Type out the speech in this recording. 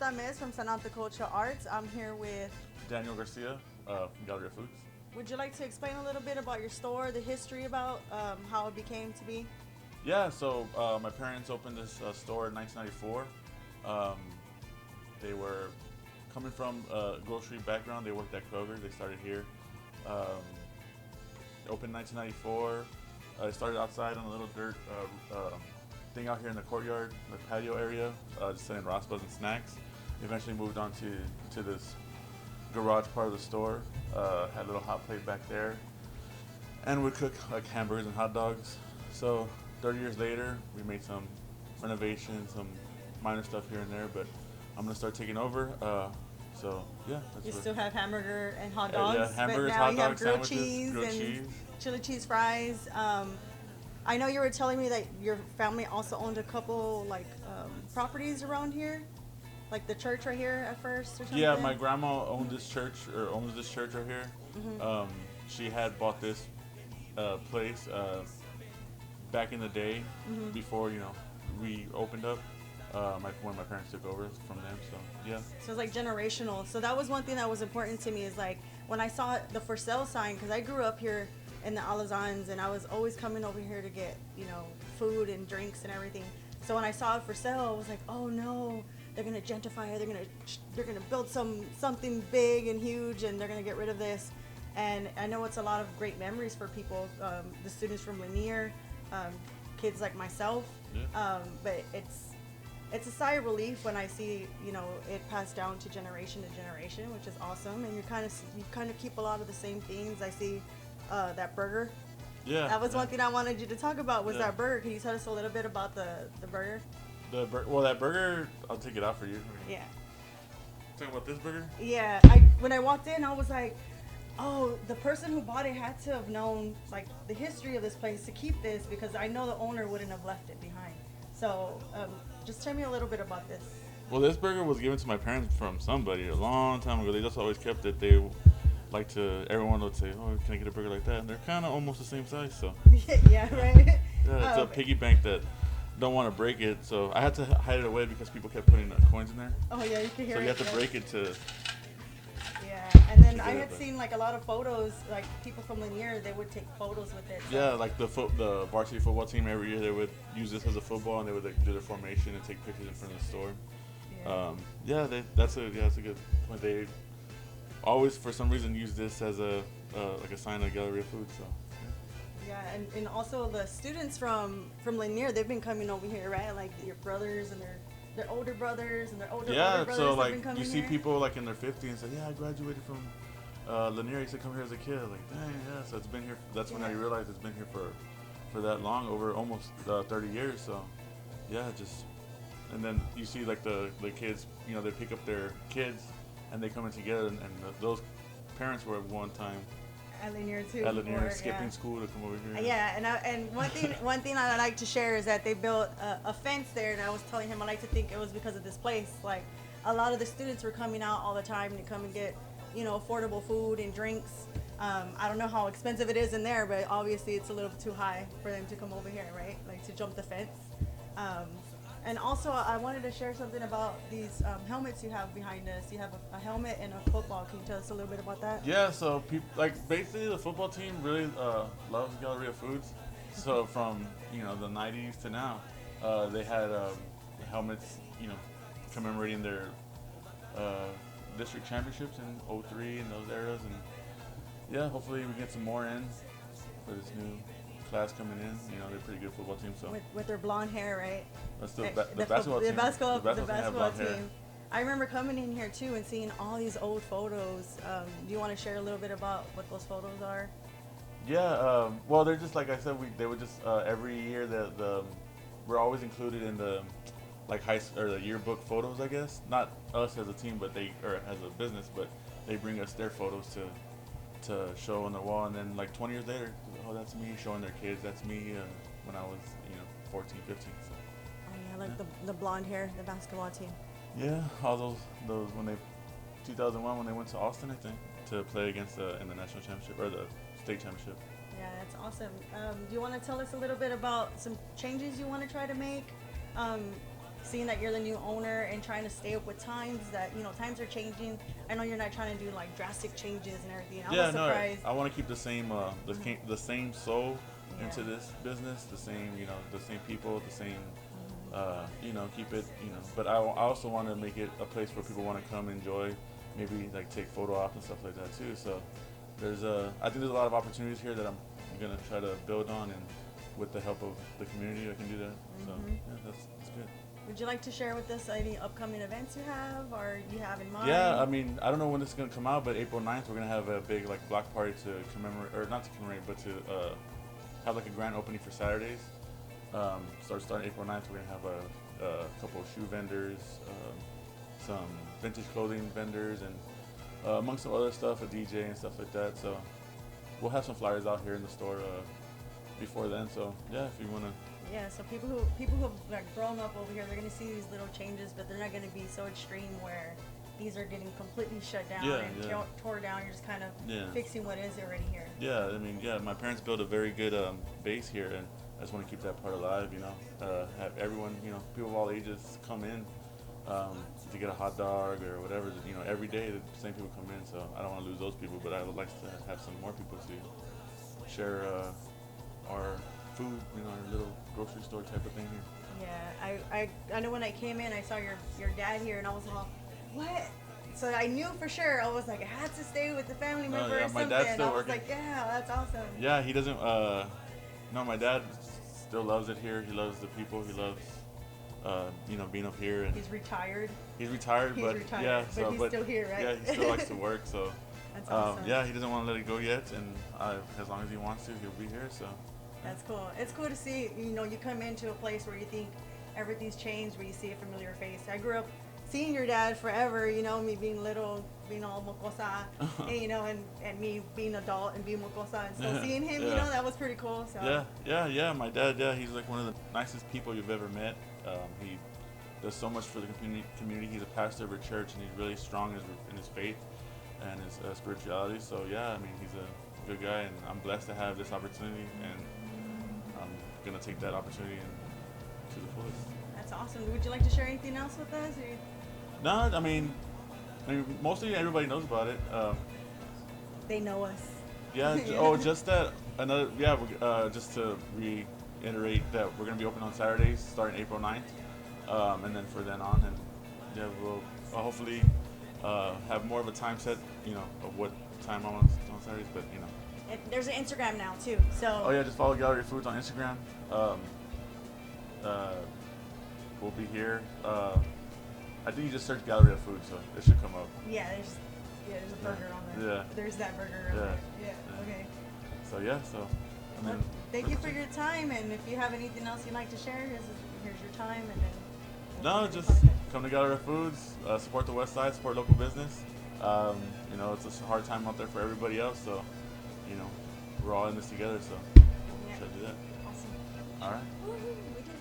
Tamez from Santo Culture Arts. I'm here with. Daniel Garcia from Galleria Foods. Would you like to explain a little bit about your store, the history about how it became to be? Yeah, so my parents opened this store in 1994. They were coming from a grocery background. They worked at Kroger. They started here. Opened in 1994. I started outside on a little dirt thing out here in the courtyard, the patio area, just selling raspas and snacks. Eventually moved on to this garage part of the store. Had a little hot plate back there, and would cook like hamburgers and hot dogs. So 30 years later, we made some renovations, some minor stuff here and there, but I'm gonna start taking over. So yeah, you still have hamburger and hot dogs, yeah, hamburgers, but now hot you dogs, have grilled sandwiches, cheese grilled and cheese. chili cheese fries. I know you were telling me that your family also owned a couple properties around here, like the church right here at first or something. Yeah, my grandma owns this church right here. Mm-hmm. She had bought this place back in the day, before we opened up. When my parents took over from them, so yeah. So it's like generational. So that was one thing that was important to me, is like when I saw the for sale sign, because I grew up here in the Alazans and I was always coming over here to get food and drinks and everything. So when I saw it for sale, I was like, oh no, they're gonna gentrify it. They're gonna build something big and huge, and they're gonna get rid of this. And I know it's a lot of great memories for people, the students from Lanier, kids like myself. Yeah. But it's a sigh of relief when I see it passed down to generation, which is awesome. And you kind of keep a lot of the same things. I see that burger. Yeah. That was one thing I wanted you to talk about, was that burger. Can you tell us a little bit about the burger? Well, that burger, I'll take it out for you. Yeah. Talking about this burger? Yeah. When I walked in, I was like, oh, the person who bought it had to have known like the history of this place to keep this, because I know the owner wouldn't have left it behind. So just tell me a little bit about this. Well, this burger was given to my parents from somebody a long time ago. They just always kept it. They everyone would say, oh, can I get a burger like that? And they're kind of almost the same size, so. Yeah, right. Yeah, it's a piggy bank that don't want to break it, so I had to hide it away because people kept putting coins in there. Oh yeah, you can hear it. So you have to break it to. Yeah, and then I had seen like a lot of photos, like people from Lanier, they would take photos with it. So. Yeah, like the varsity football team every year, they would use this as a football, and they would do their formation and take pictures in front of the store. Yeah. That's a good point. They always, for some reason, use this as a sign of Galleria Foods. So. Yeah, and also the students from Lanier, they've been coming over here, right? Like your brothers and their older brothers and their older brothers. So have been coming you see here. people like in their 50s and say, yeah, I graduated from Lanier. I used to come here as a kid. Like, dang, yeah. So it's been here. That's when I realized it's been here for that long, over almost 30 years. So yeah, and then you see like the kids, they pick up their kids and they come in together, and those parents were at one time at Lanier too. At Lanier, skipping school to come over here. Yeah, and one thing I like to share is that they built a fence there, and I was telling him I like to think it was because of this place. Like a lot of the students were coming out all the time to come and get affordable food and drinks. I don't know how expensive it is in there, but obviously it's a little too high for them to come over here, right? Like to jump the fence. And also, I wanted to share something about these helmets you have behind us. You have a helmet and a football. Can you tell us a little bit about that? Yeah, so basically the football team really loves Galleria Foods. So from the 90s to now, they had helmets commemorating their district championships in '03 and those eras, and yeah, hopefully we get some more in for this new class coming in. They're a pretty good football team. So with their blonde hair, right? That's the basketball team. The basketball team. I remember coming in here too and seeing all these old photos. Do you want to share a little bit about what those photos are? Yeah. Well, they're just like I said. They would just every year we're always included in the the yearbook photos. I guess not us as a team, but as a business, but they bring us their photos to show on the wall, and then 20 years later, oh, that's me showing their kids. That's me when I was 14, 15. So. Oh yeah, the blonde hair, the basketball team. Yeah, all those when 2001 when they went to Austin, I think, to play against in the national championship or the state championship. Yeah, that's awesome. Do you want to tell us a little bit about some changes you want to try to make seeing that you're the new owner and trying to stay up with times. That times are changing. I know you're not trying to do like drastic changes and everything. I was surprised. I want to keep the same the same soul Yeah. into this business, the same the same people, the same keep it But I also want to make it a place where people want to come enjoy, maybe like take photo ops and stuff like that too. So I think there's a lot of opportunities here that I'm gonna try to build on, and with the help of the community, I can do that. So yeah, that's good. Would you like to share with us any upcoming events you have or you have in mind? Yeah, I mean, I don't know when this is going to come out, but April 9th, we're going to have a big block party to commemorate, or not to commemorate, but to have like a grand opening for Saturdays. Starting April 9th, we're going to have a couple of shoe vendors, some vintage clothing vendors, and among some other stuff, a DJ and stuff like that. So we'll have some flyers out here in the store before then. So yeah, if you want to. Yeah, so people who have like grown up over here, they're gonna see these little changes, but they're not gonna be so extreme where these are getting completely shut down tore down. You're just kind of fixing what is already here. Yeah, I mean, my parents built a very good base here, and I just want to keep that part alive. Have everyone, people of all ages come in to get a hot dog or whatever. Every day the same people come in, so I don't want to lose those people, but I would like to have some more people to share our food, our little grocery store type of thing here. Yeah, I know when I came in, I saw your dad here, and I was all, what? So I knew for sure. I was like, I had to stay with the family member or something. My dad's still I was working. like, yeah, that's awesome. Yeah, he doesn't. No, my dad still loves it here. He loves the people. He loves, being up here. And he's retired. He's retired, but he's still here, right? Yeah, he still likes to work. So. That's awesome. Yeah, he doesn't want to let it go yet, and as long as he wants to, he'll be here. So. That's cool. It's cool to see, you come into a place where you think everything's changed, where you see a familiar face. I grew up seeing your dad forever, me being little, being all mocosa, and me being adult and being mocosa, and still seeing him, that was pretty cool. So. Yeah. My dad, he's like one of the nicest people you've ever met. He does so much for the community. He's a pastor of a church, and he's really strong in his faith and his spirituality. So yeah, I mean, he's a good guy, and I'm blessed to have this opportunity, and I'm gonna take that opportunity to the fullest. That's awesome. Would you like to share anything else with us? Or? No, I mean, mostly everybody knows about it. They know us. Yeah. Just that. Another. Yeah. Just to reiterate that we're gonna be open on Saturdays starting April 9th, and then for then on, and yeah, we'll hopefully have more of a time set. Of what time on Saturdays, but And there's an Instagram now too. So. Oh yeah, just follow Galleria Foods on Instagram. We'll be here. I think you just search Galleria Foods, so it should come up. Yeah, there's a burger on there. Yeah. There's that burger on there. Yeah. Okay. So. Thank you for your time, and if you have anything else you'd like to share, here's your time, and then. Just come to Galleria Foods, support the West Side, support local business. It's a hard time out there for everybody else, so we're all in this together, so try to do that. Awesome. All right. Woo-hoo, we did